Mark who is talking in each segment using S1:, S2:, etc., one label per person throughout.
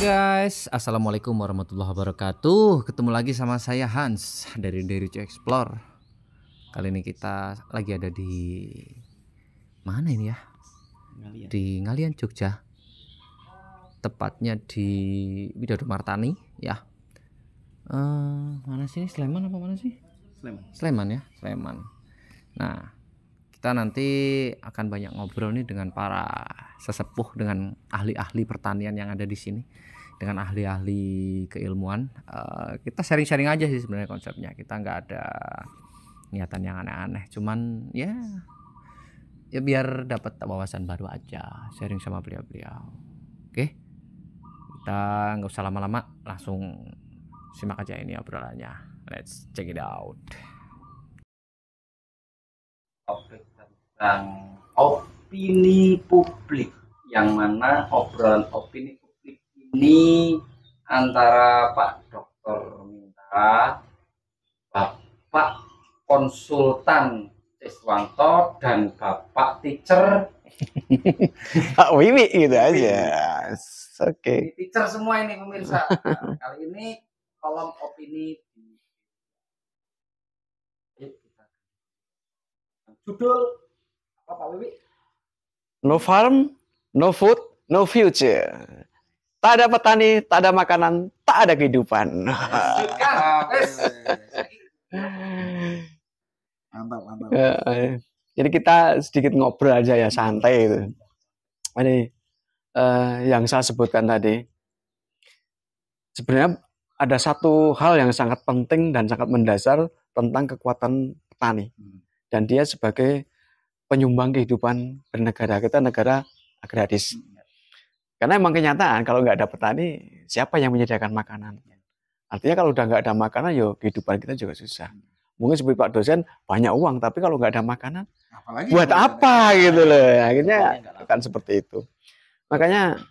S1: Guys, assalamualaikum warahmatullahi wabarakatuh. Ketemu lagi sama saya Hans dari Dairy to Explore. Kali ini kita lagi ada di mana ini ya? Di Ngalian, Jogja. Tepatnya di Widodo Martani ya. Mana sih? Sleman apa mana sih? Sleman ya, Sleman. Nah, kita nanti akan banyak ngobrol nih dengan para sesepuh, dengan ahli-ahli pertanian yang ada di sini, dengan ahli-ahli keilmuan. Kita sharing-sharing aja sih sebenarnya konsepnya. Kita nggak ada niatan yang aneh-aneh, cuman ya biar dapat wawasan baru aja, sharing sama beliau-beliau. Oke, kita nggak usah lama-lama, langsung simak aja ini obrolannya. Let's check it out.
S2: Topik tentang opini publik, yang mana obrolan opini publik ini antara Pak Dr. Minta, Bapak Konsultan Siswanto, dan Bapak Teacher
S3: Pak Wiwi gitu aja. Oke.
S2: Ini teacher semua ini pemirsa. Nah, kali ini kolom opini judul apa Pak Wiwi?
S3: No farm, no food, no future. Tak ada petani, tak ada makanan, tak ada kehidupan.
S2: Mantap.
S3: Jadi kita sedikit ngobrol aja ya, santai itu. Ini yang saya sebutkan tadi. Sebenarnya ada satu hal yang sangat penting dan sangat mendasar tentang kekuatan petani. Dan dia sebagai penyumbang kehidupan bernegara. Kita negara agraris. Karena emang kenyataan kalau nggak ada petani, siapa yang menyediakan makanan? Artinya kalau udah nggak ada makanan, ya kehidupan kita juga susah. Mungkin seperti Pak dosen, banyak uang, tapi kalau nggak ada makanan, apalagi buat apa gitu loh. Akhirnya akan seperti itu. Makanya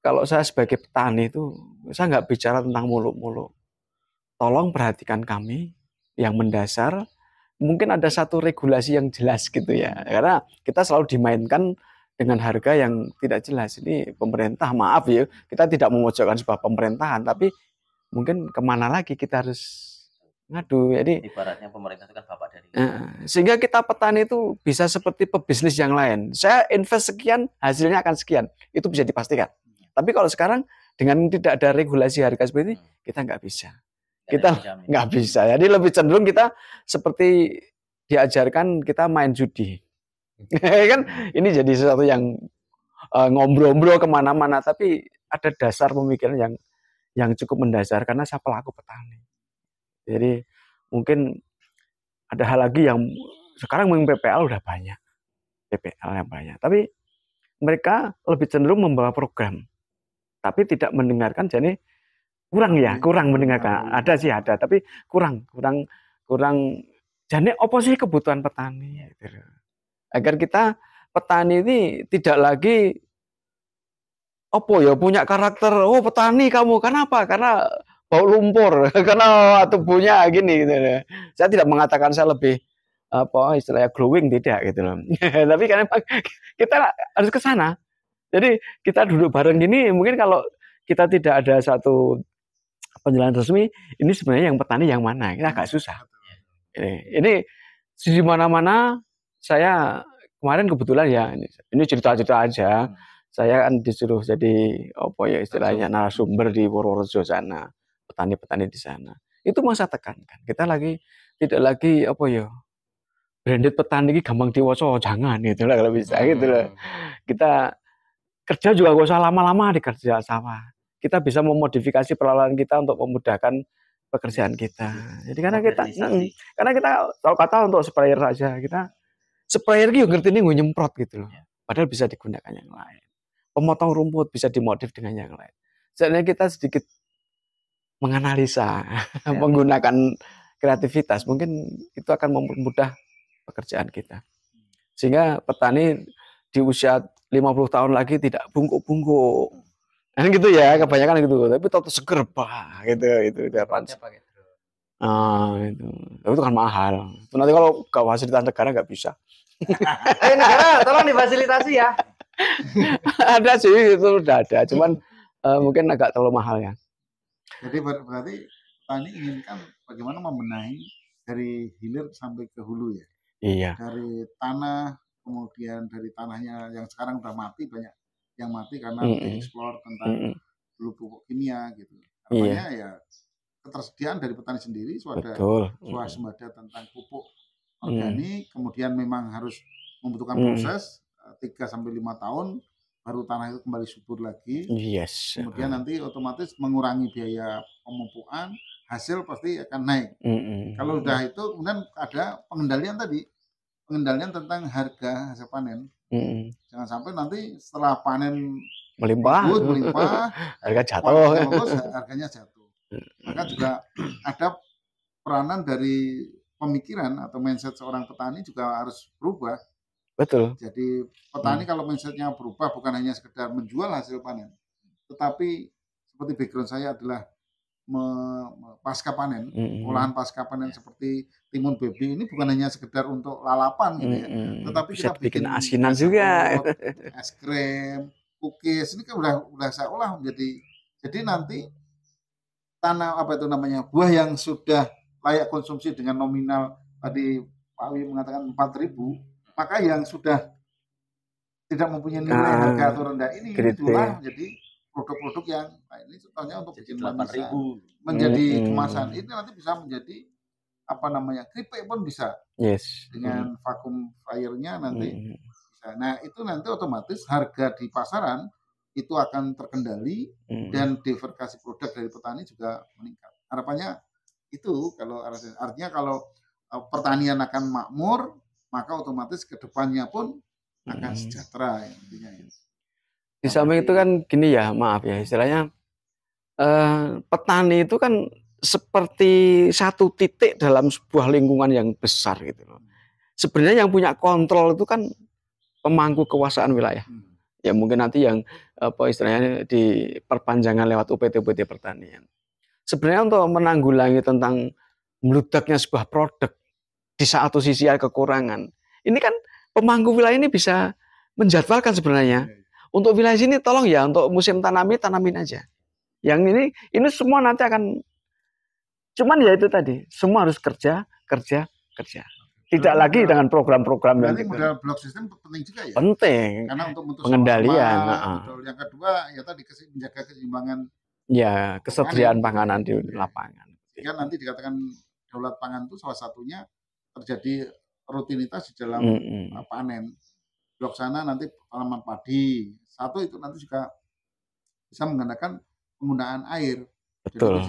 S3: kalau saya sebagai petani itu, saya nggak bicara tentang muluk-muluk. Tolong perhatikan kami yang mendasar. Mungkin ada satu regulasi yang jelas gitu ya. Karena kita selalu dimainkan dengan harga yang tidak jelas. Ini pemerintah, maaf ya, kita tidak memojokkan sebuah pemerintahan, tapi mungkin kemana lagi kita harus ngadu. Jadi
S4: ibaratnya pemerintah itu kan bapak dari.
S3: Sehingga kita petani itu bisa seperti pebisnis yang lain. Saya invest sekian, hasilnya akan sekian. Itu bisa dipastikan. Tapi kalau sekarang dengan tidak ada regulasi harga seperti ini, kita nggak bisa. Kita nggak bisa. Jadi lebih cenderung kita seperti diajarkan kita main judi. Kan ini jadi sesuatu yang ngobrol-ngobrol kemana-mana, tapi ada dasar pemikiran yang cukup mendasar karena saya pelaku petani. Jadi mungkin ada hal lagi yang sekarang PPL udah banyak, PPL yang banyak, tapi mereka lebih cenderung membawa program, tapi tidak mendengarkan. Jadi kurang mendengarkan. Ada sih ada, tapi kurang. Jadi apa sih kebutuhan petani? Agar kita petani ini tidak lagi punya karakter petani kamu. Kenapa? Karena bau lumpur, karena tubuhnya gini gitu. Saya tidak mengatakan saya lebih istilahnya glowing, tidak gitu loh. Tapi karena kita harus ke sana. Jadi kita duduk bareng gini, mungkin kalau kita tidak ada satu penjelasan resmi, ini sebenarnya yang petani yang mana? Kita agak susah. Ini di mana-mana. Saya kemarin kebetulan ya, ini cerita-cerita aja. Saya kan disuruh jadi istilahnya narasumber di Purworejo sana, petani-petani di sana. Itu mau saya tekankan. Kita tidak lagi branded petani ini gampang diwaca, jangan gitu lah kalau bisa gitu loh. Kita kerja juga gak usah lama-lama di kerja sawah. Kita bisa memodifikasi peralatan kita untuk memudahkan pekerjaan kita. Jadi karena kita kalau kata untuk sprayer saja, kita sprayer itu ngerti ini nyemprot gitu loh. Padahal bisa digunakan yang lain. Pemotong rumput bisa dimodif dengan yang lain. Sebenarnya kita sedikit menganalisa, menggunakan kreativitas, mungkin itu akan mempermudah pekerjaan kita. Sehingga petani di usia 50 tahun lagi tidak bungkuk-bungkuk. Kan gitu ya, kebanyakan gitu. Tapi tetap seger gitu harapannya. Itu kan mahal. Itu nanti kalau ke fasilitas negara nggak bisa.
S2: Negara tolong difasilitasi ya.
S3: Ada sih, itu udah ada. Cuman mungkin agak terlalu mahal ya.
S5: Jadi berarti petani inginkan bagaimana membenahi dari hilir sampai ke hulu ya.
S3: Iya.
S5: Dari tanah, kemudian dari tanahnya yang sekarang udah mati, banyak yang mati karena dieksplor tentang dulu pupuk kimia gitu. Harapannya ya ketersediaan dari petani sendiri swasembada tentang pupuk organik, kemudian memang harus membutuhkan proses 3-5 tahun baru tanah itu kembali subur lagi.
S3: Yes.
S5: Kemudian nanti otomatis mengurangi biaya pemupukan, hasil pasti akan naik. Kalau udah itu kemudian ada pengendalian tadi, pengendalian tentang harga hasil panen. Jangan sampai nanti setelah panen
S3: melimpah harga jatuh,
S5: harganya jatuh. Maka juga ada peranan dari pemikiran atau mindset seorang petani juga harus berubah.
S3: Betul.
S5: Jadi petani kalau mindsetnya berubah bukan hanya sekedar menjual hasil panen, tetapi seperti background saya adalah pasca panen, olahan pasca panen seperti timun baby ini bukan hanya sekedar untuk lalapan gitu ya, tetapi
S3: bisa
S5: kita
S3: bikin asinan juga,
S5: es krim, cookies, ini kan udah saya olah menjadi, jadi nanti tanah apa itu namanya buah yang sudah layak konsumsi dengan nominal tadi Pak Wi mengatakan 4.000, maka yang sudah tidak mempunyai nilai harga atau rendah ini itulah menjadi produk-produk yang ini contohnya untuk bikin manisan menjadi kemasan ini nanti bisa menjadi apa namanya keripik pun bisa dengan vakum fryernya nanti bisa. Nah itu nanti otomatis harga di pasaran itu akan terkendali dan diversifikasi produk dari petani juga meningkat. Harapannya itu kalau artinya kalau pertanian akan makmur maka otomatis kedepannya pun akan sejahtera intinya.
S3: Di samping itu kan gini ya, maaf ya istilahnya petani itu kan seperti satu titik dalam sebuah lingkungan yang besar gitu loh. Sebenarnya yang punya kontrol itu kan pemangku kekuasaan wilayah. Ya mungkin nanti yang apa istilahnya di perpanjangan lewat UPT-UPT pertanian. Sebenarnya untuk menanggulangi tentang meludaknya sebuah produk di satu sisi ada kekurangan. Ini kan pemangku wilayah ini bisa menjadwalkan sebenarnya. Untuk wilayah sini tolong ya untuk musim tanamin aja. Yang ini semua nanti akan, cuman ya itu tadi, semua harus kerja. Tidak lagi dengan program-program
S5: yang model blok sistem penting juga ya.
S3: Penting.
S5: Karena untuk
S3: pengendalian.
S5: Yang kedua ya tadi menjaga keseimbangan.
S3: Ya kesediaan panganan di lapangan.
S5: Jika nanti dikatakan daulat pangan itu salah satunya terjadi rutinitas di dalam panen. Blok sana nanti tanaman padi. Satu itu nanti juga bisa menggunakan penggunaan air.
S3: Betul.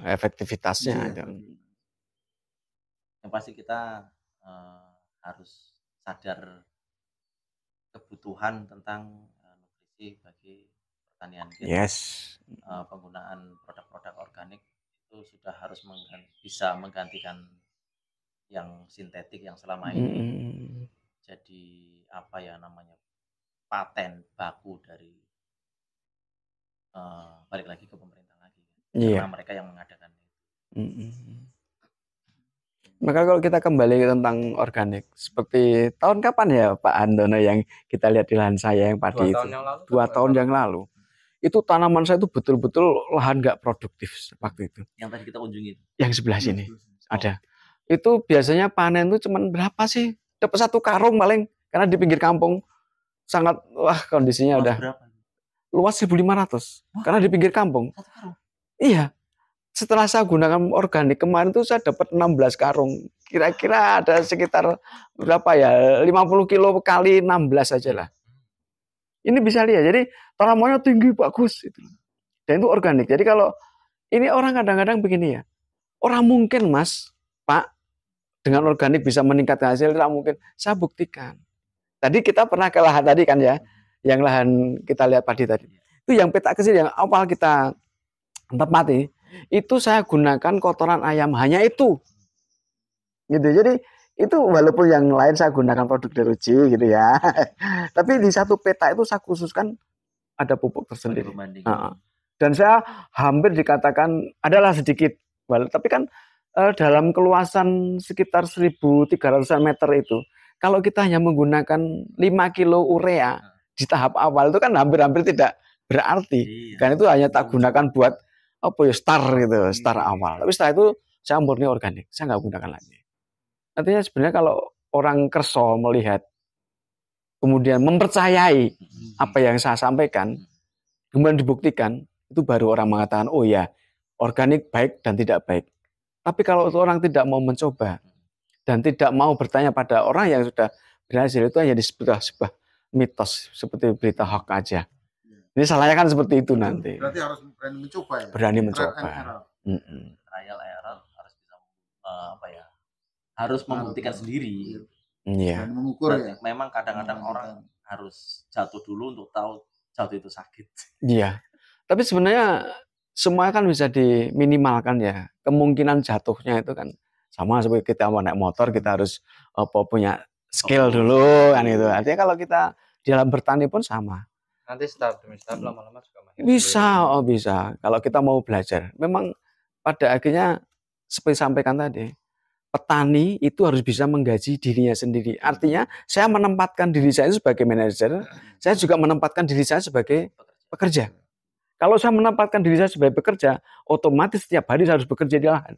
S3: Efektivitasnya ada.
S4: Yang pasti kita harus sadar kebutuhan tentang nutrisi bagi pertanian kita.
S3: Yes.
S4: Penggunaan produk-produk organik itu sudah harus bisa menggantikan yang sintetik yang selama ini jadi apa ya namanya paten baku dari balik lagi ke pemerintah lagi karena mereka yang mengadakan itu.
S3: Maka kalau kita kembali tentang organik seperti tahun kapan ya Pak Andono yang kita lihat di lahan saya yang padi itu 2 tahun yang lalu itu tanaman saya itu betul-betul lahan nggak produktif waktu itu.
S4: Yang tadi kita kunjungi.
S3: Yang sebelah sini ada. Itu biasanya panen itu cuman berapa sih? Dapat 1 karung paling karena di pinggir kampung sangat kondisinya udah
S4: berapa?
S3: Luas 1.500 karena di pinggir kampung.
S4: 1 karung.
S3: Iya. Setelah saya gunakan organik kemarin tuh saya dapat 16 karung. Kira-kira ada sekitar berapa ya? 50 kilo kali 16 aja lah. Ini bisa lihat. Jadi tanamannya tinggi bagus itu. Dan itu organik. Jadi kalau ini orang kadang-kadang begini ya. Orang mungkin Mas, Pak, dengan organik bisa meningkatkan hasil, tidak mungkin. Saya buktikan. Tadi kita pernah ke lahan tadi kan ya. Yang lahan kita lihat padi tadi. Itu yang petak kecil yang awal kita tempati. Itu saya gunakan kotoran ayam. Hanya itu. Gitu. Jadi itu walaupun yang lain saya gunakan produk Deruji gitu ya. Tapi di satu peta itu saya khususkan ada pupuk tersendiri. Dan saya hampir dikatakan adalah sedikit. Tapi kan dalam keluasan sekitar 1.300 meter itu, kalau kita hanya menggunakan 5 kilo urea di tahap awal itu kan hampir-hampir tidak berarti.
S4: Iya.
S3: Kan itu hanya tak gunakan buat apa ya, start awal. Tapi setelah itu saya murni organik, saya nggak gunakan lagi. Artinya sebenarnya kalau orang kerso melihat kemudian mempercayai apa yang saya sampaikan, kemudian dibuktikan, itu baru orang mengatakan, oh ya, organik baik dan tidak baik. Tapi kalau orang tidak mau mencoba dan tidak mau bertanya pada orang yang sudah berhasil, itu hanya disebut sebuah mitos, seperti berita hoax aja. Ini salahnya kan seperti itu nanti.
S5: Berarti harus berani mencoba ya.
S3: Berani
S5: Trial
S3: mencoba.
S5: and error.
S4: Trial error harus bisa harus membuktikan sendiri.
S3: Iya.
S5: Dan mengukur ya.
S4: Memang kadang-kadang orang harus jatuh dulu untuk tahu jatuh itu sakit.
S3: Iya. Tapi sebenarnya semua kan bisa diminimalkan ya. Kemungkinan jatuhnya itu kan sama seperti kita mau naik motor, kita harus punya skill dulu kan itu. Artinya kalau kita di dalam bertani pun sama.
S1: Nanti step demi step lama-lama juga
S3: Bisa, bisa. Kalau kita mau belajar. Memang pada akhirnya seperti sampaikan tadi, petani itu harus bisa menggaji dirinya sendiri. Artinya saya menempatkan diri saya sebagai manajer, saya juga menempatkan diri saya sebagai pekerja. Kalau saya menempatkan diri saya sebagai pekerja, otomatis setiap hari saya harus bekerja di lahan.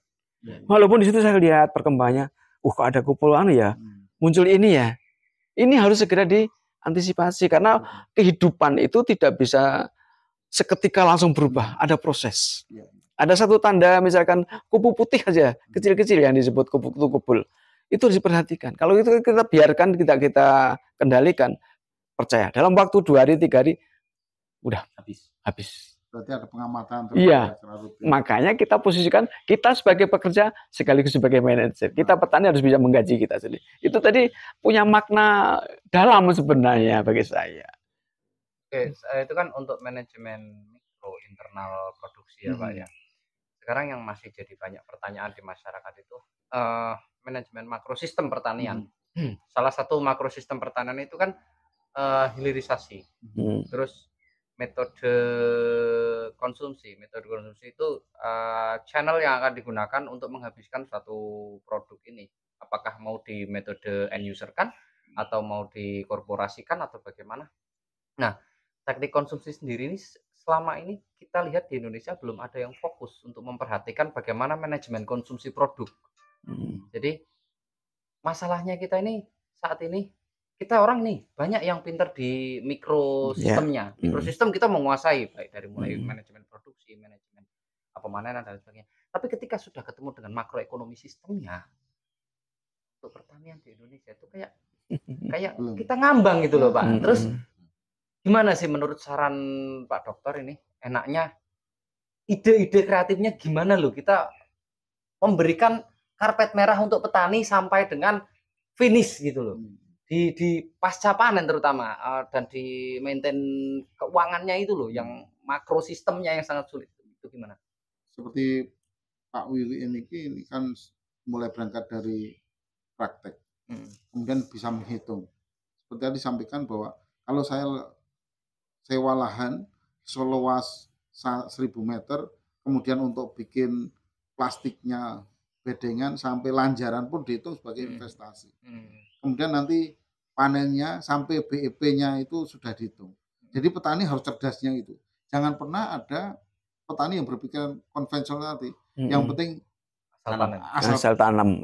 S3: Walaupun di situ saya lihat perkembangannya, kok ada kumpulan ya, muncul ini ya. Ini harus segera diantisipasi karena kehidupan itu tidak bisa seketika langsung berubah, ada proses. Ada satu tanda misalkan kupu putih aja, kecil-kecil yang disebut kupu kubul. Itu harus diperhatikan. Kalau itu kita biarkan, kita kendalikan, percaya dalam waktu 2 hari 3 hari udah habis.
S5: Berarti ada pengamatan.
S3: Iya. Makanya kita posisikan kita sebagai pekerja sekaligus sebagai manajer. Kita petani harus bisa menggaji kita sendiri. Itu tadi punya makna dalam sebenarnya bagi saya.
S1: Oke, itu kan untuk manajemen mikro internal produksi ya Pak ya. Sekarang yang masih jadi banyak pertanyaan di masyarakat itu manajemen makrosistem pertanian. Salah satu makrosistem pertanian itu kan hilirisasi. Terus metode konsumsi itu channel yang akan digunakan untuk menghabiskan suatu produk ini. Apakah mau di metode end user kan atau mau dikorporasikan atau bagaimana? Nah, teknik konsumsi sendiri ini selama ini kita lihat di Indonesia belum ada yang fokus untuk memperhatikan bagaimana manajemen konsumsi produk. Jadi masalahnya kita ini saat ini, kita orang nih banyak yang pinter di mikrosistemnya. Mikrosistem kita menguasai baik dari mulai manajemen produksi, manajemen pemanenan dan sebagainya. Tapi ketika sudah ketemu dengan makroekonomi sistemnya, untuk pertanian di Indonesia itu kayak kita ngambang gitu loh Pak. Terus gimana sih menurut saran Pak Dokter ini enaknya ide-ide kreatifnya gimana loh kita memberikan karpet merah untuk petani sampai dengan finish gitu loh. Di pasca panen terutama dan di maintain keuangannya itu loh yang makro sistemnya yang sangat sulit itu gimana?
S5: Seperti Pak Willy ini kan mulai berangkat dari praktek, kemudian bisa menghitung. Seperti tadi disampaikan bahwa kalau saya sewa lahan seluas 1000 meter, kemudian untuk bikin plastiknya bedengan sampai lanjaran pun dihitung sebagai investasi. Kemudian nanti panennya sampai BEP-nya itu sudah dihitung. Jadi petani harus cerdasnya itu. Jangan pernah ada petani yang berpikir konvensional tadi. Yang penting asal tanam,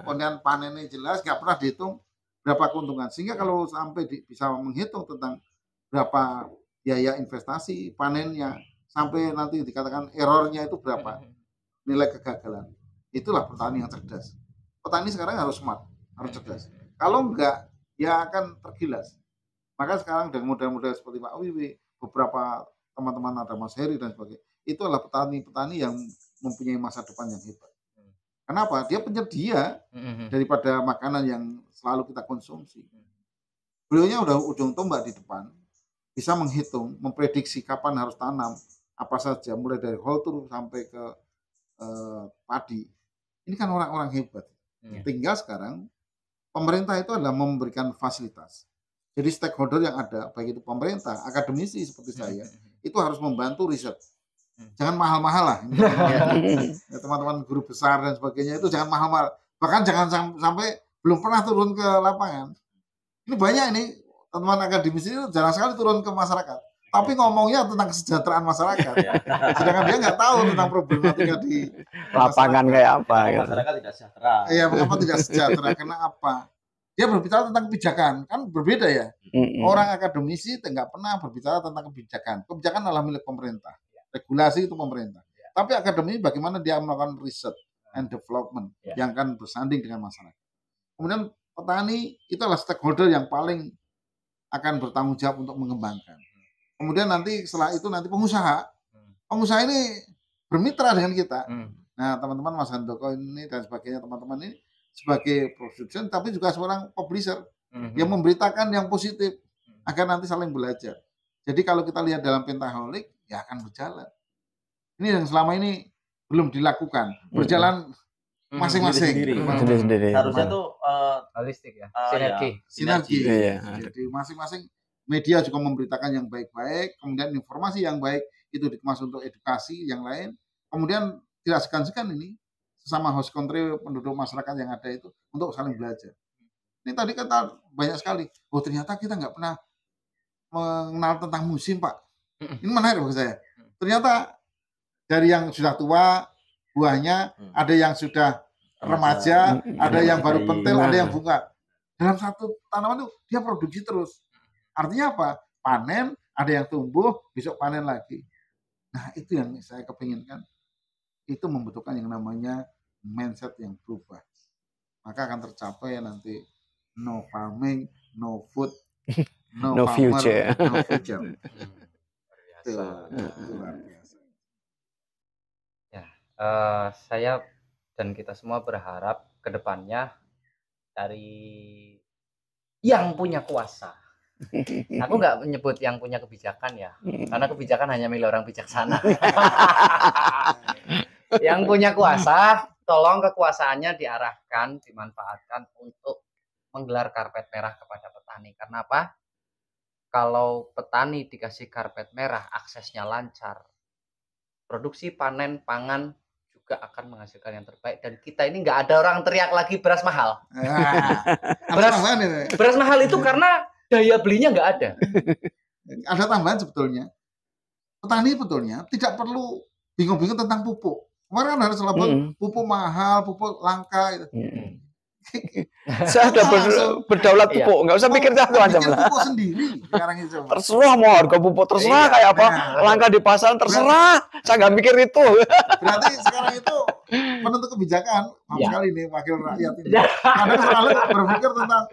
S5: kemudian panennya jelas, nggak pernah dihitung berapa keuntungan. Sehingga kalau sampai bisa menghitung tentang berapa biaya investasi, panennya, sampai nanti dikatakan errornya itu berapa, nilai kegagalan. Itulah petani yang cerdas. Petani sekarang harus smart, harus cerdas. Kalau enggak, ya akan tergilas. Maka sekarang dengan model-model seperti Pak Wiwi, beberapa teman-teman ada Mas Heri dan sebagainya, itu adalah petani-petani yang mempunyai masa depan yang hebat. Kenapa? Dia penyedia daripada makanan yang selalu kita konsumsi. Beliaunya udah ujung tombak di depan, bisa menghitung, memprediksi kapan harus tanam, apa saja, mulai dari holtur sampai ke padi. Ini kan orang-orang hebat. Tinggal sekarang pemerintah itu adalah memberikan fasilitas. Jadi stakeholder yang ada, baik itu pemerintah, akademisi seperti saya, itu harus membantu riset. Jangan mahal-mahal lah. Ya, teman-teman guru besar dan sebagainya itu jangan mahal-mahal. Bahkan jangan sampai belum pernah turun ke lapangan. Ini banyak ini teman-teman akademisi itu jarang sekali turun ke masyarakat. tapi ngomongnya tentang kesejahteraan masyarakat. Sedangkan dia nggak tahu tentang problematika di
S3: Lapangan kayak apa gitu.
S4: Masyarakat tidak sejahtera.
S5: Iya, mengapa tidak sejahtera? Karena apa? Dia berbicara tentang kebijakan, kan berbeda ya. Orang akademisi nggak pernah berbicara tentang kebijakan. Kebijakan adalah milik pemerintah. Regulasi itu pemerintah. Tapi akademisi bagaimana dia melakukan riset and development yang akan bersanding dengan masyarakat. Kemudian petani itu adalah stakeholder yang paling akan bertanggung jawab untuk mengembangkan. Kemudian nanti setelah itu nanti pengusaha. Pengusaha ini bermitra dengan kita. Nah, teman-teman Mas Handoko ini dan sebagainya, teman-teman ini sebagai produsen tapi juga seorang publisher yang memberitakan yang positif agar nanti saling belajar. Jadi kalau kita lihat dalam Pentaholik ya akan berjalan. Ini yang selama ini belum dilakukan, berjalan masing-masing.
S3: Sendiri-sendiri.
S4: Harusnya tuh
S1: Holistik ya.
S4: sinergi.
S3: Iya.
S5: Jadi masing-masing media juga memberitakan yang baik-baik, kemudian informasi yang baik itu dikemas untuk edukasi yang lain. Kemudian tidak segan-segan ini sesama host country penduduk masyarakat yang ada itu untuk saling belajar. Ini tadi kata banyak sekali. Oh ternyata kita nggak pernah mengenal tentang musim Pak. Ini menarik bagi saya. Ternyata dari yang sudah tua buahnya, ada yang sudah remaja, ada yang baru pentil, ada yang bunga. Dalam satu tanaman itu dia produksi terus. Artinya apa? Panen, ada yang tumbuh, besok panen lagi. Nah itu yang saya kepinginkan. Itu membutuhkan yang namanya mindset yang berubah. Maka akan tercapai nanti no farming, no food,
S3: No
S5: farmer,
S3: future.
S5: no future. Itu
S1: Biasa.
S5: luar biasa.
S1: Saya dan kita semua berharap ke depannya dari yang punya kuasa. Aku nggak menyebut yang punya kebijakan ya, karena kebijakan hanya milik orang bijaksana. Yang punya kuasa, tolong kekuasaannya diarahkan, dimanfaatkan untuk menggelar karpet merah kepada petani. Karena apa? Kalau petani dikasih karpet merah, aksesnya lancar. Produksi panen pangan juga akan menghasilkan yang terbaik, dan kita ini nggak ada orang teriak lagi beras mahal. Beras mahal itu karena daya belinya nggak ada.
S5: Ada tambahan sebetulnya. Petani sebetulnya tidak perlu bingung-bingung tentang pupuk. Kemarin kan harus selalu pupuk mahal, pupuk langka. Gitu.
S3: Saya sudah berdaulat pupuk, nggak usah pikir macam-macam lah.
S5: Pupuk sendiri sekarang itu.
S3: Terserah mau harga pupuk terserah kayak apa, langka di pasaran terserah. Saya nggak mikir itu.
S5: Berarti sekarang itu penentu kebijakan, sekali nih wakil rakyat ini. Kadang selalu berpikir tentang